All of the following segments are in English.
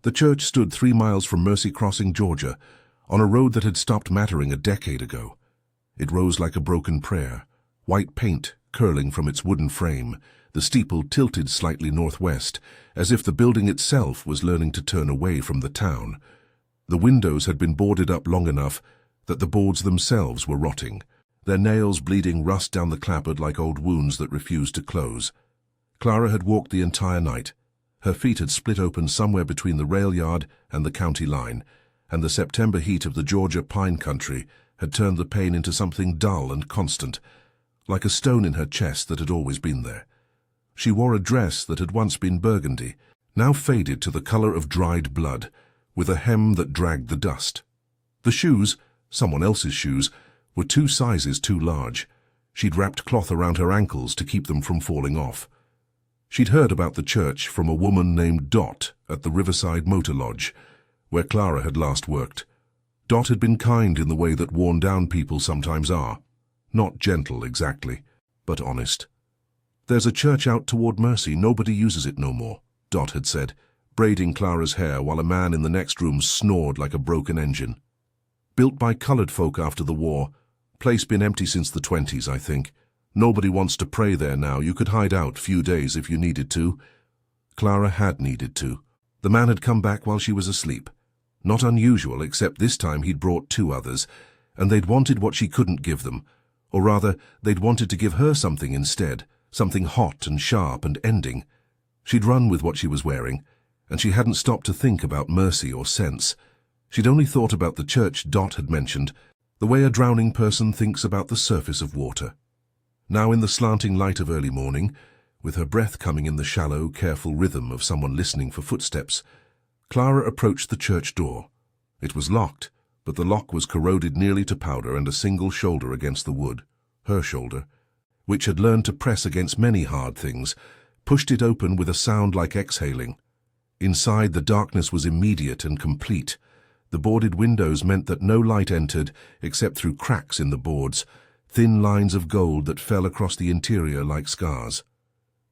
The church stood 3 miles from Mercy Crossing, Georgia, on a road that had stopped mattering a decade ago. It rose like a broken prayer, white paint curling from its wooden frame, the steeple tilted slightly northwest, as if the building itself was learning to turn away from the town. The windows had been boarded up long enough that the boards themselves were rotting, their nails bleeding rust down the clapboard like old wounds that refused to close. Clara had walked the entire night. Her feet had split open somewhere between the rail yard and the county line, and the September heat of the Georgia pine country had turned the pain into something dull and constant, like a stone in her chest that had always been there. She wore a dress that had once been burgundy, now faded to the color of dried blood, with a hem that dragged the dust. The shoes, someone else's shoes, were 2 sizes too large. She'd wrapped cloth around her ankles to keep them from falling off. She'd heard about the church from a woman named Dot at the Riverside Motor Lodge, where Clara had last worked. Dot had been kind in the way that worn-down people sometimes are. Not gentle, exactly, but honest. "There's a church out toward Mercy. Nobody uses it no more," Dot had said, braiding Clara's hair while a man in the next room snored like a broken engine. "Built by colored folk after the war. Place been empty since the 20s, I think. Nobody wants to pray there now. You could hide out few days if you needed to." Clara had needed to. The man had come back while she was asleep. Not unusual, except this time he'd brought 2 others, and they'd wanted what she couldn't give them. Or rather, they'd wanted to give her something instead, something hot and sharp and ending. She'd run with what she was wearing, and she hadn't stopped to think about mercy or sense. She'd only thought about the church Dot had mentioned, the way a drowning person thinks about the surface of water. Now in the slanting light of early morning, with her breath coming in the shallow, careful rhythm of someone listening for footsteps, Clara approached the church door. It was locked, but the lock was corroded nearly to powder and a single shoulder against the wood, her shoulder, which had learned to press against many hard things, pushed it open with a sound like exhaling. Inside, the darkness was immediate and complete. The boarded windows meant that no light entered except through cracks in the boards, thin lines of gold that fell across the interior like scars.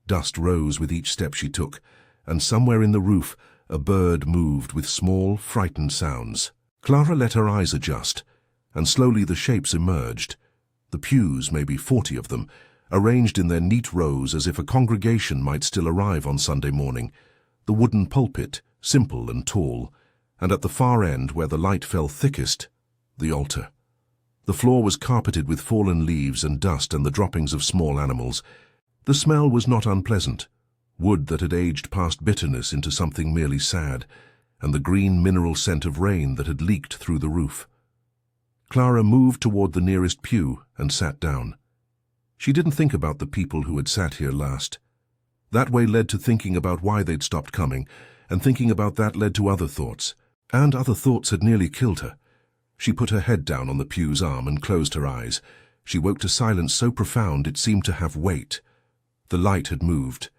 Dust rose with each step she took, and somewhere in the roof a bird moved with small, frightened sounds. Clara let her eyes adjust, and slowly the shapes emerged. The pews, maybe 40 of them, arranged in their neat rows as if a congregation might still arrive on Sunday morning. The wooden pulpit, simple and tall, and at the far end, where the light fell thickest, the altar. The floor was carpeted with fallen leaves and dust and the droppings of small animals. The smell was not unpleasant, wood that had aged past bitterness into something merely sad, and the green mineral scent of rain that had leaked through the roof. Clara moved toward the nearest pew and sat down. She didn't think about the people who had sat here last. That way led to thinking about why they'd stopped coming, and thinking about that led to other thoughts, and other thoughts had nearly killed her. She put her head down on the pew's arm and closed her eyes. She woke to silence so profound it seemed to have weight. The light had moved.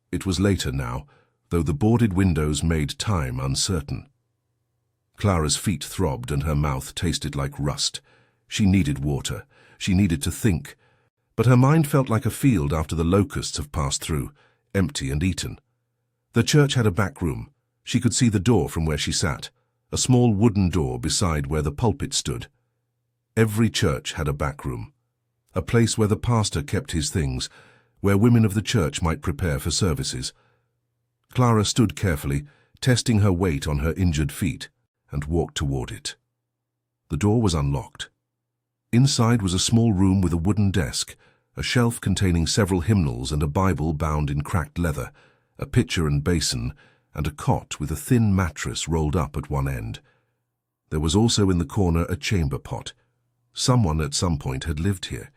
It was later now, though the boarded windows made time uncertain. Clara's feet throbbed and her mouth tasted like rust. She needed water. She needed to think. But her mind felt like a field after the locusts have passed through, empty and eaten. The church had a back room. She could see the door from where she sat, a small wooden door beside where the pulpit stood. Every church had a back room, a place where the pastor kept his things, where women of the church might prepare for services. Clara stood carefully, testing her weight on her injured feet, and walked toward it. The door was unlocked. Inside was a small room with a wooden desk, a shelf containing several hymnals and a Bible bound in cracked leather, a pitcher and basin, and a cot with a thin mattress rolled up at one end. There was also in the corner a chamber pot. Someone at some point had lived here.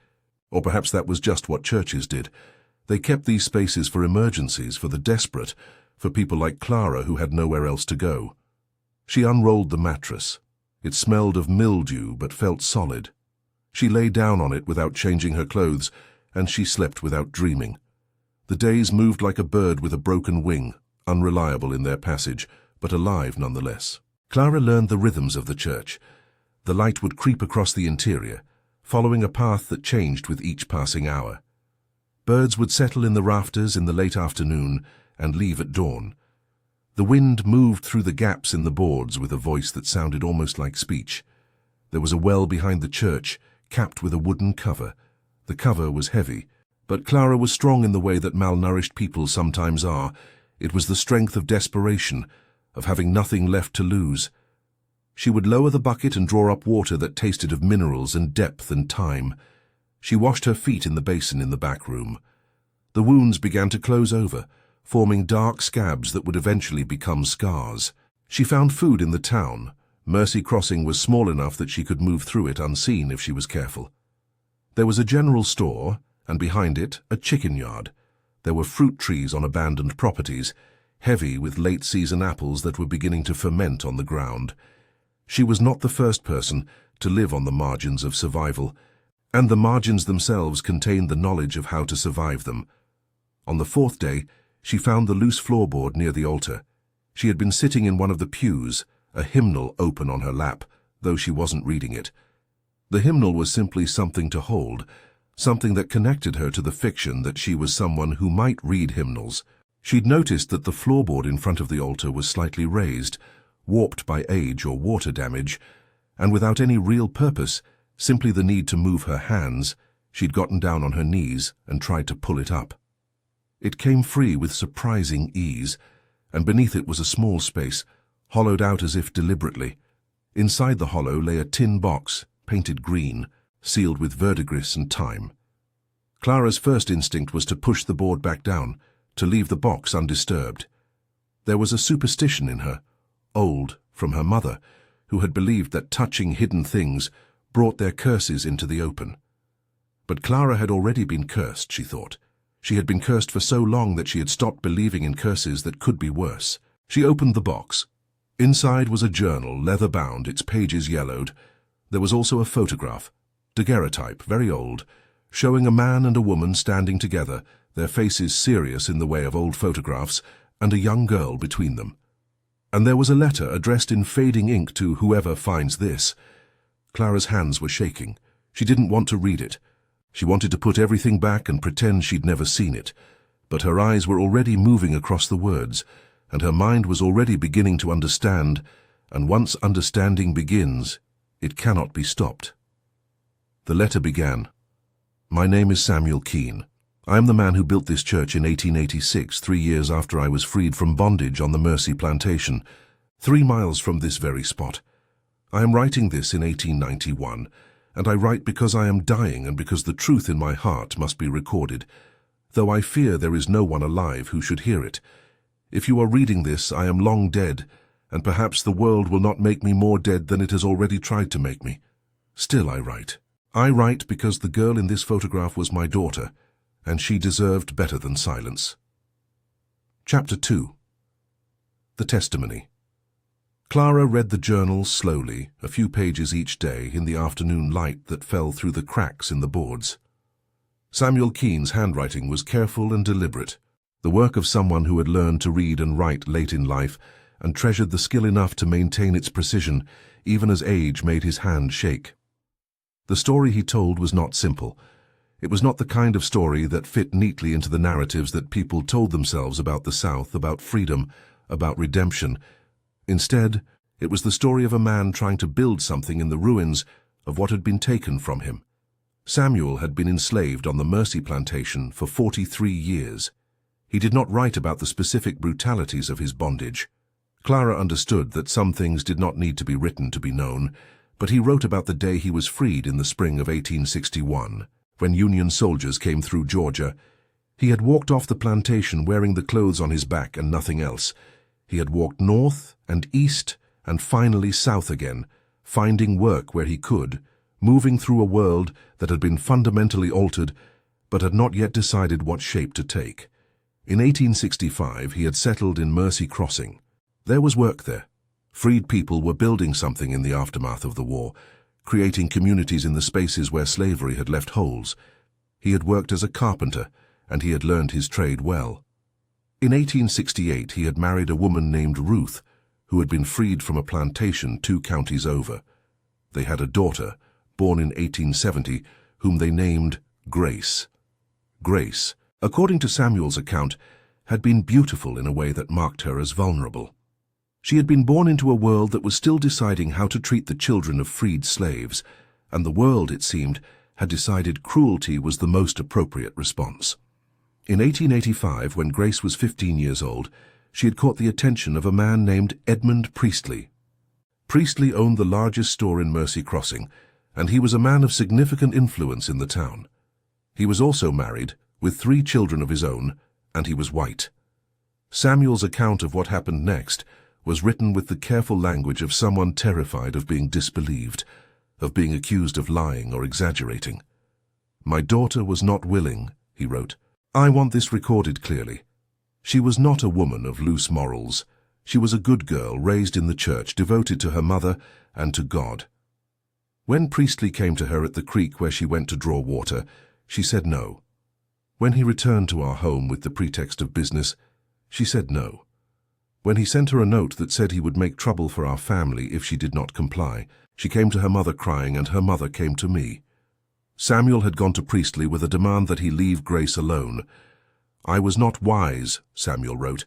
Or perhaps that was just what churches did. They kept these spaces for emergencies, for the desperate, for people like Clara who had nowhere else to go. She unrolled the mattress. It smelled of mildew but felt solid. She lay down on it without changing her clothes, and she slept without dreaming. The days moved like a bird with a broken wing, unreliable in their passage, but alive nonetheless. Clara learned the rhythms of the church. The light would creep across the interior, following a path that changed with each passing hour. Birds would settle in the rafters in the late afternoon and leave at dawn. The wind moved through the gaps in the boards with a voice that sounded almost like speech. There was a well behind the church, capped with a wooden cover. The cover was heavy, but Clara was strong in the way that malnourished people sometimes are. It was the strength of desperation, of having nothing left to lose. She would lower the bucket and draw up water that tasted of minerals and depth and time. She washed her feet in the basin in the back room. The wounds began to close over, forming dark scabs that would eventually become scars. She found food in the town. Mercy Crossing was small enough that she could move through it unseen if she was careful. There was a general store, and behind it, a chicken yard. There were fruit trees on abandoned properties, heavy with late-season apples that were beginning to ferment on the ground. She was not the first person to live on the margins of survival, and the margins themselves contained the knowledge of how to survive them. On the fourth day, she found the loose floorboard near the altar. She had been sitting in one of the pews, a hymnal open on her lap, though she wasn't reading it. The hymnal was simply something to hold, something that connected her to the fiction that she was someone who might read hymnals. She'd noticed that the floorboard in front of the altar was slightly raised, warped by age or water damage, and without any real purpose, simply the need to move her hands, she'd gotten down on her knees and tried to pull it up. It came free with surprising ease, and beneath it was a small space, hollowed out as if deliberately. Inside the hollow lay a tin box, painted green, sealed with verdigris and time. Clara's first instinct was to push the board back down, to leave the box undisturbed. There was a superstition in her, old, from her mother, who had believed that touching hidden things brought their curses into the open. But Clara had already been cursed, she thought. She had been cursed for so long that she had stopped believing in curses that could be worse. She opened the box. Inside was a journal, leather-bound, its pages yellowed. There was also a photograph, daguerreotype, very old, showing a man and a woman standing together, their faces serious in the way of old photographs, and a young girl between them. And there was a letter addressed in fading ink to whoever finds this. Clara's hands were shaking. She didn't want to read it. She wanted to put everything back and pretend she'd never seen it. But her eyes were already moving across the words, and her mind was already beginning to understand, and once understanding begins, it cannot be stopped. The letter began, "My name is Samuel Keene. I am the man who built this church in 1886, 3 years after I was freed from bondage on the Mercy Plantation, 3 miles from this very spot. I am writing this in 1891, and I write because I am dying and because the truth in my heart must be recorded, though I fear there is no one alive who should hear it. If you are reading this, I am long dead, and perhaps the world will not make me more dead than it has already tried to make me. Still I write. I write because the girl in this photograph was my daughter, and she deserved better than silence." Chapter 2. The Testimony. Clara read the journal slowly, a few pages each day, in the afternoon light that fell through the cracks in the boards. Samuel Keene's handwriting was careful and deliberate, the work of someone who had learned to read and write late in life and treasured the skill enough to maintain its precision, even as age made his hand shake. The story he told was not simple. It was not the kind of story that fit neatly into the narratives that people told themselves about the South, about freedom, about redemption. Instead, it was the story of a man trying to build something in the ruins of what had been taken from him. Samuel had been enslaved on the Mercy Plantation for 43 years. He did not write about the specific brutalities of his bondage. Clara understood that some things did not need to be written to be known, but he wrote about the day he was freed in the spring of 1861, when Union soldiers came through Georgia. He had walked off the plantation wearing the clothes on his back and nothing else. He had walked north and east and finally south again, finding work where he could, moving through a world that had been fundamentally altered but had not yet decided what shape to take. In 1865, he had settled in Mercy Crossing. There was work there. Freed people were building something in the aftermath of the war, creating communities in the spaces where slavery had left holes. He had worked as a carpenter, and he had learned his trade well. In 1868, he had married a woman named Ruth, who had been freed from a plantation 2 counties over. They had a daughter, born in 1870, whom they named Grace. Grace, according to Samuel's account, had been beautiful in a way that marked her as vulnerable. She had been born into a world that was still deciding how to treat the children of freed slaves, and the world, it seemed, had decided cruelty was the most appropriate response. In 1885, when Grace was 15 years old, she had caught the attention of a man named Edmund Priestley. Priestley owned the largest store in Mercy Crossing, and he was a man of significant influence in the town. He was also married, with 3 children of his own, and he was white. Samuel's account of what happened next was written with the careful language of someone terrified of being disbelieved, of being accused of lying or exaggerating. "My daughter was not willing," he wrote. "I want this recorded clearly. She was not a woman of loose morals. She was a good girl raised in the church, devoted to her mother and to God." When Priestley came to her at the creek where she went to draw water, she said no. When he returned to our home with the pretext of business, she said no. When he sent her a note that said he would make trouble for our family if she did not comply, she came to her mother crying, and her mother came to me. Samuel had gone to Priestley with a demand that he leave Grace alone. "I was not wise," Samuel wrote.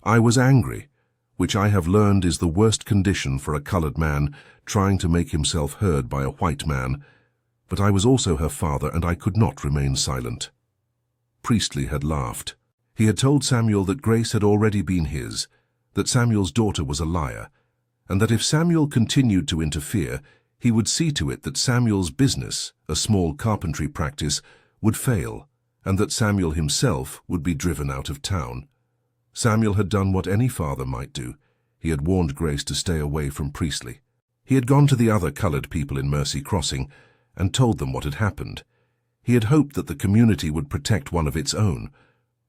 "I was angry, which I have learned is the worst condition for a colored man trying to make himself heard by a white man. But I was also her father, and I could not remain silent." Priestley had laughed. He had told Samuel that Grace had already been his, that Samuel's daughter was a liar, and that if Samuel continued to interfere, he would see to it that Samuel's business, a small carpentry practice, would fail, and that Samuel himself would be driven out of town. Samuel had done what any father might do. He had warned Grace to stay away from Priestley. He had gone to the other colored people in Mercy Crossing and told them what had happened. He had hoped that the community would protect one of its own.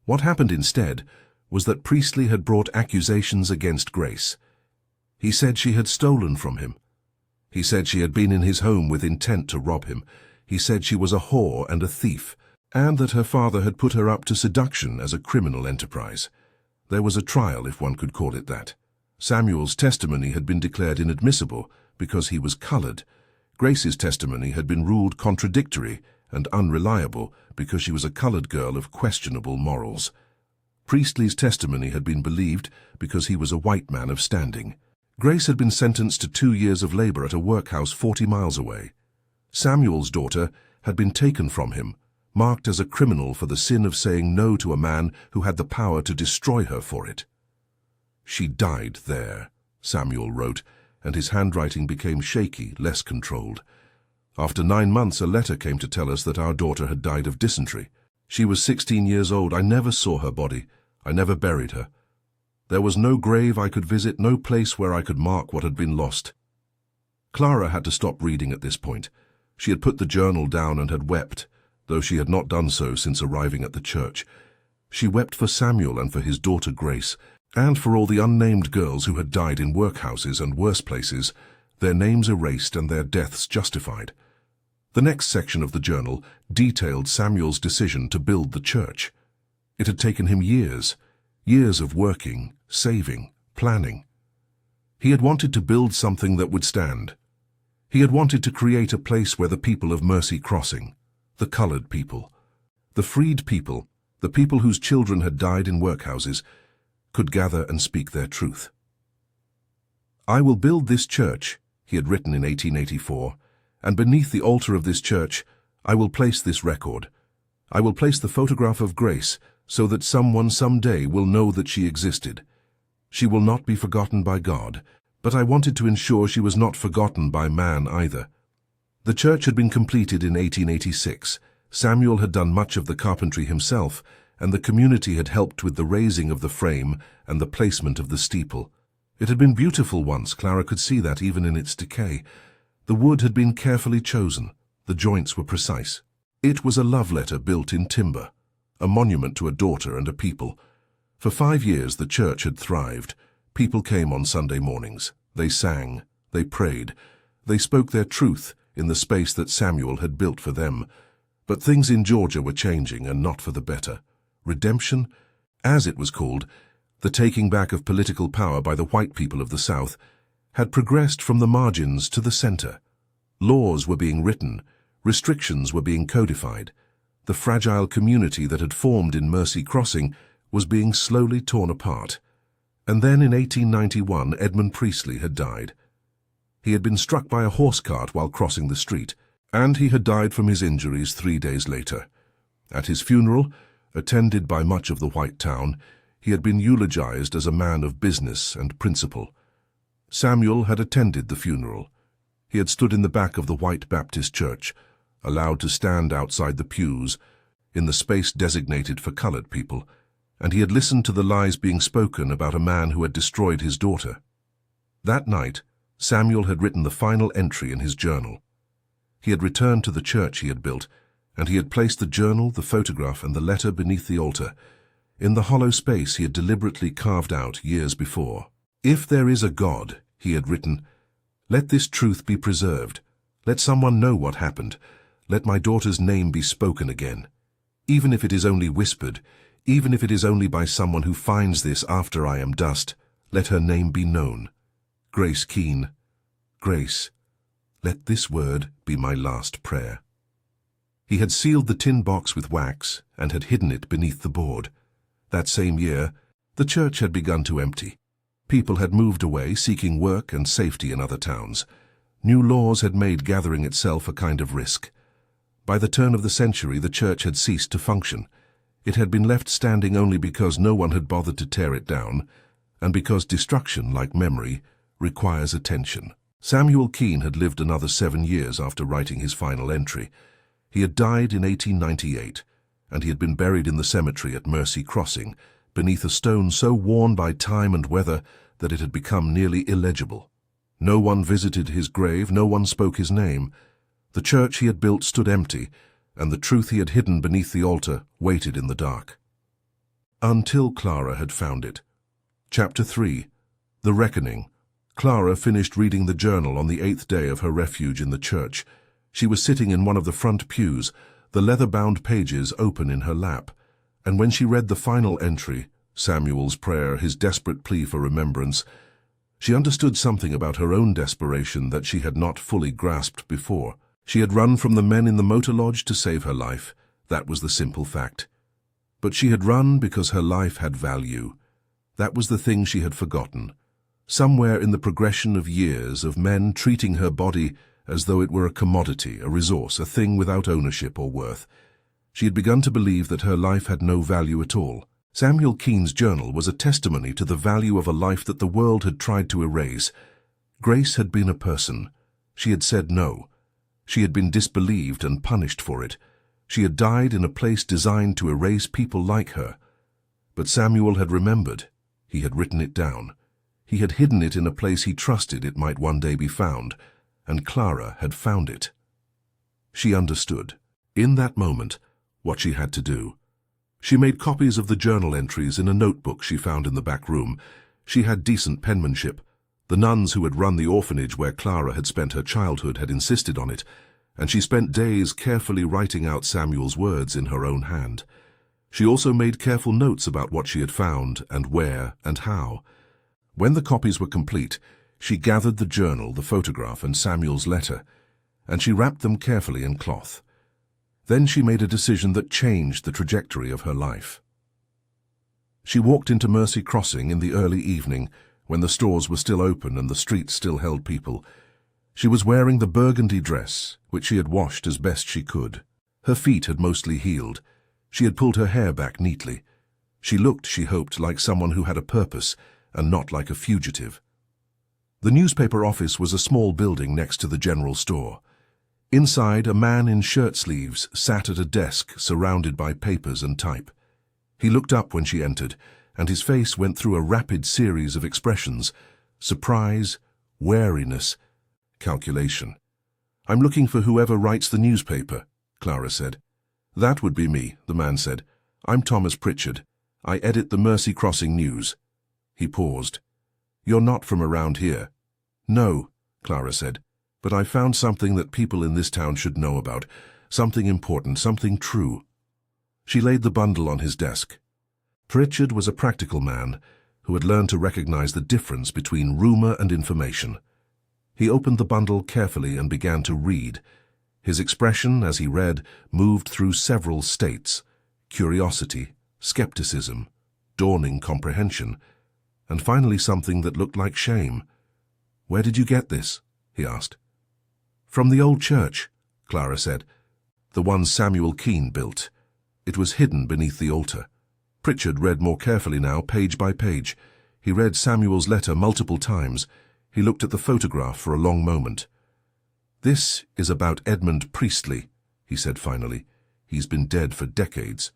What happened instead was that Priestley had brought accusations against Grace. He said she had stolen from him. He said she had been in his home with intent to rob him. He said she was a whore and a thief, and that her father had put her up to seduction as a criminal enterprise. There was a trial, if one could call it that. Samuel's testimony had been declared inadmissible because he was colored. Grace's testimony had been ruled contradictory and unreliable because she was a colored girl of questionable morals. Priestley's testimony had been believed because he was a white man of standing. Grace had been sentenced to 2 years of labor at a workhouse 40 miles away. Samuel's daughter had been taken from him, marked as a criminal for the sin of saying no to a man who had the power to destroy her for it. "She died there," Samuel wrote, and his handwriting became shaky, less controlled. After 9 months, a letter came to tell us that our daughter had died of dysentery. She was 16 years old. I never saw her body. I never buried her. There was no grave I could visit, no place where I could mark what had been lost. Clara had to stop reading at this point. She had put the journal down and had wept, though she had not done so since arriving at the church. She wept for Samuel and for his daughter Grace, and for all the unnamed girls who had died in workhouses and worse places, their names erased and their deaths justified. The next section of the journal detailed Samuel's decision to build the church. It had taken him years of working, saving, planning. He had wanted to build something that would stand. He had wanted to create a place where the people of Mercy Crossing, the colored people, the freed people, the people whose children had died in workhouses, could gather and speak their truth. "I will build this church," he had written in 1884, "and beneath the altar of this church I will place this record. I will place the photograph of Grace so that someone someday will know that she existed. She will not be forgotten by God, but I wanted to ensure she was not forgotten by man either." The church had been completed in 1886. Samuel had done much of the carpentry himself, and the community had helped with the raising of the frame and the placement of the steeple. It had been beautiful once. Clara could see that even in its decay. The wood had been carefully chosen. The joints were precise. It was a love letter built in timber, a monument to a daughter and a people. For 5 years the church had thrived. People came on Sunday mornings. They sang. They prayed. They spoke their truth in the space that Samuel had built for them. But things in Georgia were changing, and not for the better. Redemption, as it was called, the taking back of political power by the white people of the South, had progressed from the margins to the center. Laws were being written. Restrictions were being codified. The fragile community that had formed in Mercy Crossing was being slowly torn apart. And then in 1891, Edmund Priestley had died. He had been struck by a horse cart while crossing the street, and he had died from his injuries 3 days later. At his funeral, attended by much of the White Town, he had been eulogized as a man of business and principle. Samuel had attended the funeral. He had stood in the back of the White Baptist Church, allowed to stand outside the pews, in the space designated for colored people, and he had listened to the lies being spoken about a man who had destroyed his daughter. That night, Samuel had written the final entry in his journal. He had returned to the church he had built, and he had placed the journal, the photograph, and the letter beneath the altar, in the hollow space he had deliberately carved out years before. "If there is a God," he had written, "let this truth be preserved. Let someone know what happened. Let my daughter's name be spoken again. Even if it is only whispered, even if it is only by someone who finds this after I am dust, let her name be known. Grace Keene. Grace, let this word be my last prayer." He had sealed the tin box with wax and had hidden it beneath the board. That same year, the church had begun to empty. People had moved away, seeking work and safety in other towns. New laws had made gathering itself a kind of risk. By the turn of the century, the church had ceased to function. It had been left standing only because no one had bothered to tear it down, and because destruction, like memory, requires attention. Samuel Keene had lived another 7 years after writing his final entry. He had died in 1898, and he had been buried in the cemetery at Mercy Crossing, beneath a stone so worn by time and weather that it had become nearly illegible. No one visited his grave, no one spoke his name. The church he had built stood empty, and the truth he had hidden beneath the altar waited in the dark. Until Clara had found it. Chapter 3. The Reckoning. Clara finished reading the journal on the 8th day of her refuge in the church. She was sitting in one of the front pews, the leather-bound pages open in her lap, and when she read the final entry, Samuel's prayer, his desperate plea for remembrance, she understood something about her own desperation that she had not fully grasped before. She had run from the men in the motor lodge to save her life. That was the simple fact. But she had run because her life had value. That was the thing she had forgotten. Somewhere in the progression of years of men treating her body as though it were a commodity, a resource, a thing without ownership or worth, she had begun to believe that her life had no value at all. Samuel Keene's journal was a testimony to the value of a life that the world had tried to erase. Grace had been a person. She had said no. She had been disbelieved and punished for it. She had died in a place designed to erase people like her. But Samuel had remembered. He had written it down. He had hidden it in a place he trusted it might one day be found, and Clara had found it. She understood, in that moment, what she had to do. She made copies of the journal entries in a notebook she found in the back room. She had decent penmanship. The nuns who had run the orphanage where Clara had spent her childhood had insisted on it, and she spent days carefully writing out Samuel's words in her own hand. She also made careful notes about what she had found and where and how. When the copies were complete, she gathered the journal, the photograph, and Samuel's letter, and she wrapped them carefully in cloth. Then she made a decision that changed the trajectory of her life. She walked into Mercy Crossing in the early evening, when the stores were still open and the streets still held people. She was wearing the burgundy dress, which she had washed as best she could. Her feet had mostly healed. She had pulled her hair back neatly. She looked, she hoped, like someone who had a purpose, and not like a fugitive. The newspaper office was a small building next to the general store. Inside, a man in shirt sleeves sat at a desk surrounded by papers and type. He looked up when she entered, and his face went through a rapid series of expressions: surprise, wariness, calculation. "I'm looking for whoever writes the newspaper," Clara said. "That would be me," the man said. "I'm Thomas Pritchard. I edit the Mercy Crossing News." He paused. "You're not from around here?" "No," Clara said, "but I found something that people in this town should know about. Something important, something true." She laid the bundle on his desk. Pritchard was a practical man who had learned to recognize the difference between rumor and information. He opened the bundle carefully and began to read. His expression, as he read, moved through several states: curiosity, skepticism, dawning comprehension, and finally something that looked like shame. "Where did you get this?" he asked. "From the old church," Clara said. "The one Samuel Keene built. It was hidden beneath the altar." Pritchard read more carefully now, page by page. He read Samuel's letter multiple times. He looked at the photograph for a long moment. "This is about Edmund Priestley," he said finally. "He's been dead for decades."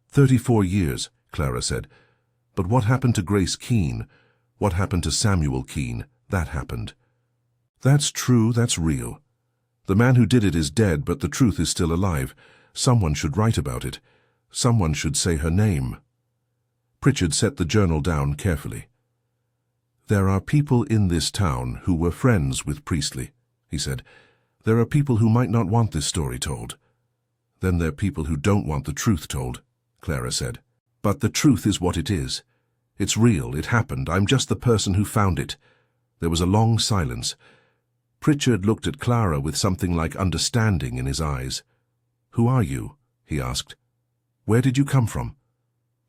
34 years, Clara said. "But what happened to Grace Keene? What happened to Samuel Keene? That happened." "That's true, that's real. The man who did it is dead, but the truth is still alive. Someone should write about it. Someone should say her name." Pritchard set the journal down carefully. "There are people in this town who were friends with Priestley," he said. "There are people who might not want this story told." "Then there are people who don't want the truth told," Clara said. "But the truth is what it is. It's real, it happened. I'm just the person who found it." There was a long silence. Pritchard looked at Clara with something like understanding in his eyes. "Who are you?" he asked. "Where did you come from?"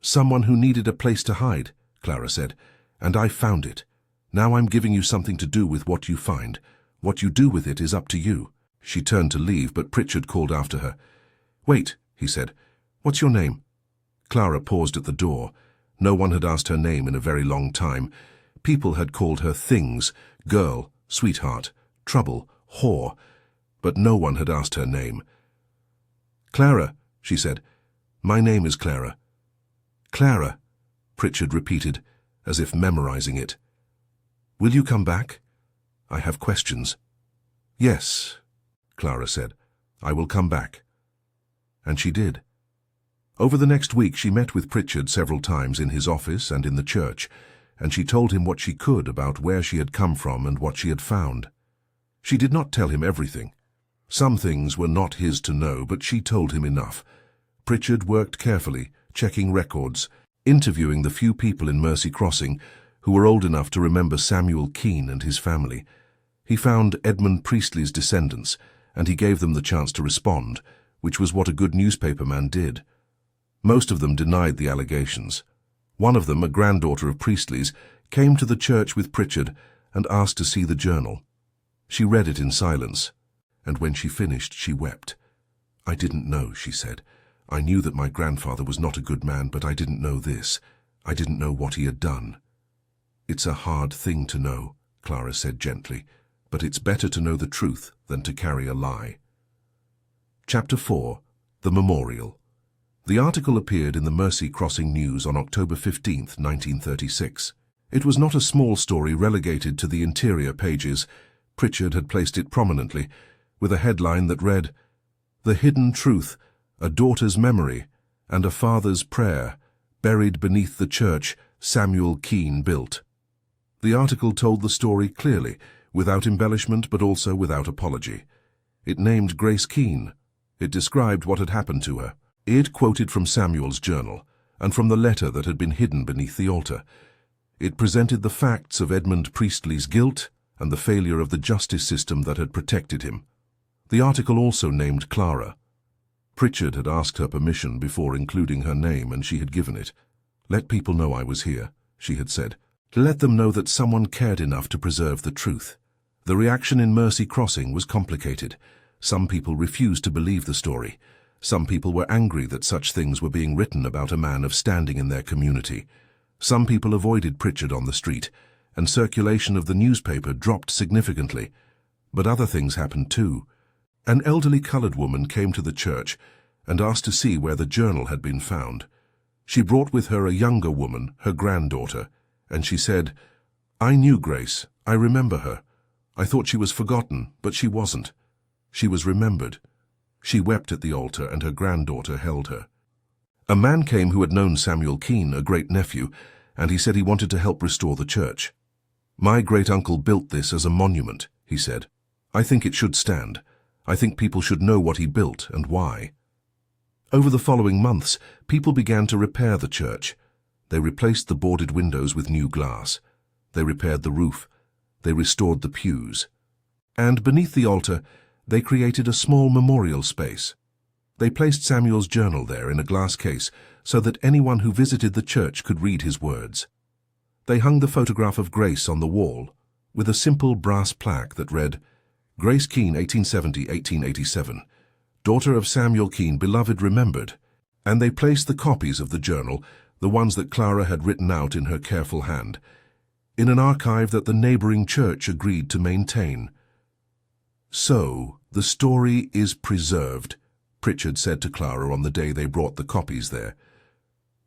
"Someone who needed a place to hide," Clara said, "and I found it. Now I'm giving you something to do with what you find. What you do with it is up to you." She turned to leave, but Pritchard called after her. "Wait," he said. "What's your name?" Clara paused at the door. No one had asked her name in a very long time. People had called her things: girl, sweetheart, trouble, whore, but no one had asked her name. "Clara," she said. "My name is Clara." "Clara," Pritchard repeated, as if memorizing it. "Will you come back? I have questions." "Yes," Clara said. "I will come back." And she did. Over the next week she met with Pritchard several times in his office and in the church, and she told him what she could about where she had come from and what she had found. She did not tell him everything. Some things were not his to know, but she told him enough. Pritchard worked carefully, checking records, interviewing the few people in Mercy Crossing who were old enough to remember Samuel Keene and his family. He found Edmund Priestley's descendants, and he gave them the chance to respond, which was what a good newspaperman did. Most of them denied the allegations. One of them, a granddaughter of Priestley's, came to the church with Pritchard and asked to see the journal. She read it in silence, and when she finished she wept. "I didn't know," she said. "I knew that my grandfather was not a good man, but I didn't know this. I didn't know what he had done." "It's a hard thing to know," Clara said gently, "but it's better to know the truth than to carry a lie." Chapter 4. The Memorial. The article appeared in the Mercy Crossing News on October 15, 1936. It was not a small story relegated to the interior pages. Pritchard had placed it prominently, with a headline that read, "The Hidden Truth, a Daughter's Memory, and a Father's Prayer, Buried Beneath the Church Samuel Keene Built." The article told the story clearly, without embellishment but also without apology. It named Grace Keene. It described what had happened to her. It quoted from Samuel's journal, and from the letter that had been hidden beneath the altar. It presented the facts of Edmund Priestley's guilt and the failure of the justice system that had protected him. The article also named Clara. Pritchard had asked her permission before including her name, and she had given it. "Let people know I was here," she had said. "Let them know that someone cared enough to preserve the truth." The reaction in Mercy Crossing was complicated. Some people refused to believe the story. Some people were angry that such things were being written about a man of standing in their community. Some people avoided Pritchard on the street, and circulation of the newspaper dropped significantly. But other things happened too. An elderly colored woman came to the church and asked to see where the journal had been found. She brought with her a younger woman, her granddaughter, and she said, "I knew Grace. I remember her. I thought she was forgotten, but she wasn't. She was remembered." She wept at the altar, and her granddaughter held her. A man came who had known Samuel Keene, a great-nephew, and he said he wanted to help restore the church. "My great-uncle built this as a monument," he said. "I think it should stand. I think people should know what he built and why." Over the following months, people began to repair the church. They replaced the boarded windows with new glass. They repaired the roof. They restored the pews. And beneath the altar, they created a small memorial space. They placed Samuel's journal there in a glass case so that anyone who visited the church could read his words. They hung the photograph of Grace on the wall, with a simple brass plaque that read, Grace Keene, 1870-1887, daughter of Samuel Keene, beloved remembered, and they placed the copies of the journal, the ones that Clara had written out in her careful hand, in an archive that the neighboring church agreed to maintain. So, the story is preserved, Pritchard said to Clara on the day they brought the copies there.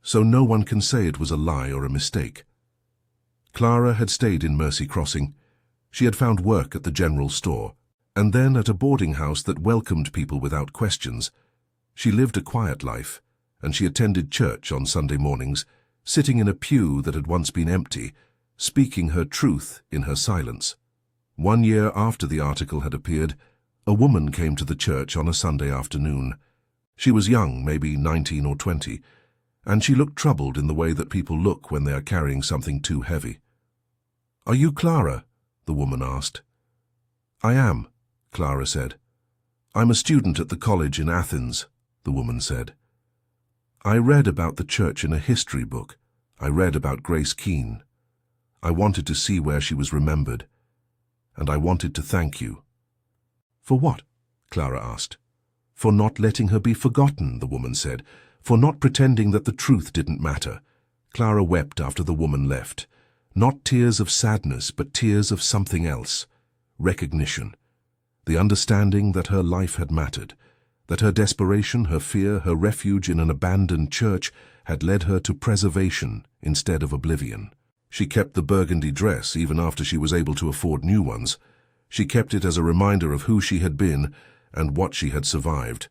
So no one can say it was a lie or a mistake. Clara had stayed in Mercy Crossing. She had found work at the general store, and then at a boarding house that welcomed people without questions. She lived a quiet life, and she attended church on Sunday mornings, sitting in a pew that had once been empty, speaking her truth in her silence. 1 year after the article had appeared, a woman came to the church on a Sunday afternoon. She was young, maybe 19 or 20, and she looked troubled in the way that people look when they are carrying something too heavy. "Are you Clara?" the woman asked. "I am," Clara said. "I'm a student at the college in Athens," the woman said. "I read about the church in a history book. I read about Grace Keene. I wanted to see where she was remembered, and I wanted to thank you." "For what?" Clara asked. "For not letting her be forgotten," the woman said. "For not pretending that the truth didn't matter." Clara wept after the woman left. Not tears of sadness, but tears of something else. Recognition. The understanding that her life had mattered, that her desperation, her fear, her refuge in an abandoned church had led her to preservation instead of oblivion. She kept the burgundy dress even after she was able to afford new ones. She kept it as a reminder of who she had been and what she had survived.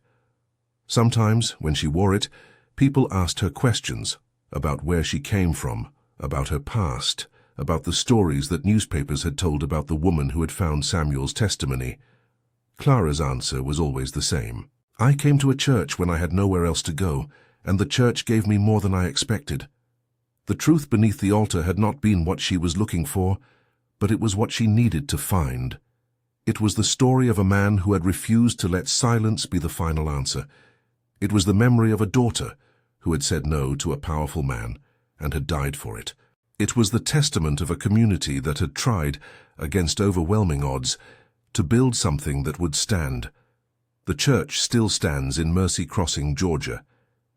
Sometimes, when she wore it, people asked her questions about where she came from, about her past, about the stories that newspapers had told about the woman who had found Samuel's testimony. Clara's answer was always the same. "I came to a church when I had nowhere else to go, and the church gave me more than I expected." The truth beneath the altar had not been what she was looking for, but it was what she needed to find. It was the story of a man who had refused to let silence be the final answer. It was the memory of a daughter who had said no to a powerful man and had died for it. It was the testament of a community that had tried, against overwhelming odds, to build something that would stand. The church still stands in Mercy Crossing, Georgia.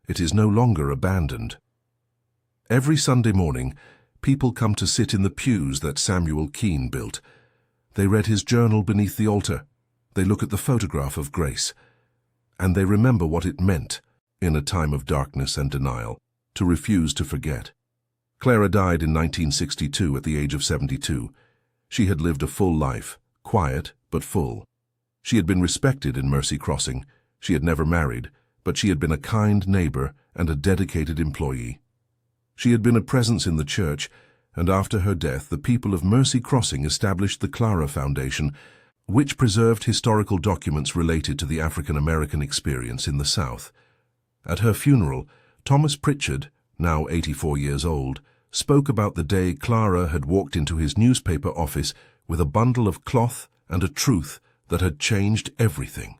It is no longer abandoned. Every Sunday morning, people come to sit in the pews that Samuel Keene built. They read his journal beneath the altar. They look at the photograph of Grace. And they remember what it meant, in a time of darkness and denial, to refuse to forget. Clara died in 1962 at the age of 72. She had lived a full life, quiet but full. She had been respected in Mercy Crossing. She had never married, but she had been a kind neighbor and a dedicated employee. She had been a presence in the church, and after her death the people of Mercy Crossing established the Clara Foundation, which preserved historical documents related to the African-American experience in the South. At her funeral, Thomas Pritchard, now 84 years old, spoke about the day Clara had walked into his newspaper office with a bundle of cloth and a truth that had changed everything.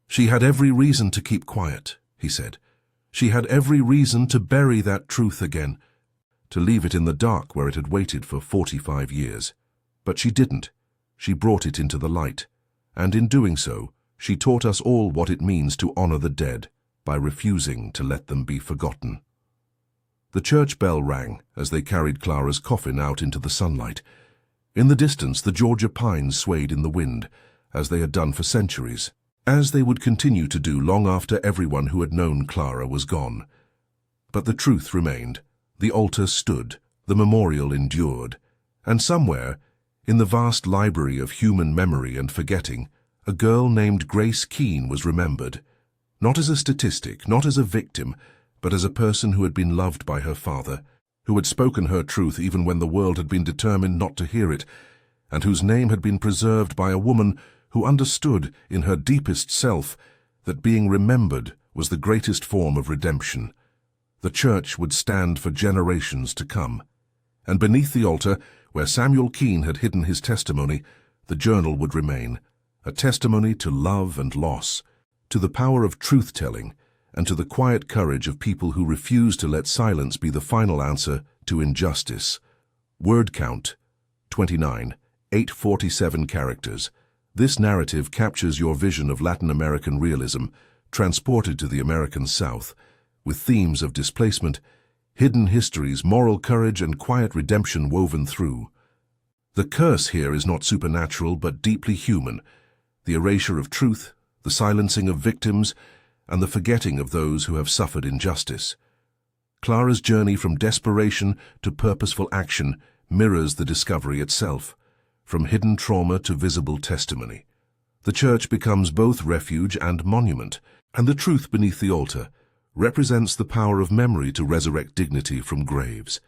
"She had every reason to keep quiet," he said. "She had every reason to bury that truth again, to leave it in the dark where it had waited for 45 years. But she didn't. She brought it into the light, and in doing so, she taught us all what it means to honor the dead by refusing to let them be forgotten." The church bell rang as they carried Clara's coffin out into the sunlight. In the distance, the Georgia pines swayed in the wind, as they had done for centuries, as they would continue to do long after everyone who had known Clara was gone. But the truth remained. The altar stood, the memorial endured, and somewhere, in the vast library of human memory and forgetting, a girl named Grace Keene was remembered, not as a statistic, not as a victim, but as a person who had been loved by her father, who had spoken her truth even when the world had been determined not to hear it, and whose name had been preserved by a woman who understood in her deepest self that being remembered was the greatest form of redemption. The church would stand for generations to come. And beneath the altar, where Samuel Keene had hidden his testimony, the journal would remain, a testimony to love and loss, to the power of truth-telling, and to the quiet courage of people who refuse to let silence be the final answer to injustice Word count, 29, 847 characters. This narrative captures your vision of Latin American realism, transported to the American South, with themes of displacement, hidden histories, moral courage, and quiet redemption woven through. The curse here is not supernatural but deeply human, the erasure of truth, the silencing of victims, and the forgetting of those who have suffered injustice. Clara's journey from desperation to purposeful action mirrors the discovery itself, from hidden trauma to visible testimony. The church becomes both refuge and monument, and the truth beneath the altar represents the power of memory to resurrect dignity from graves.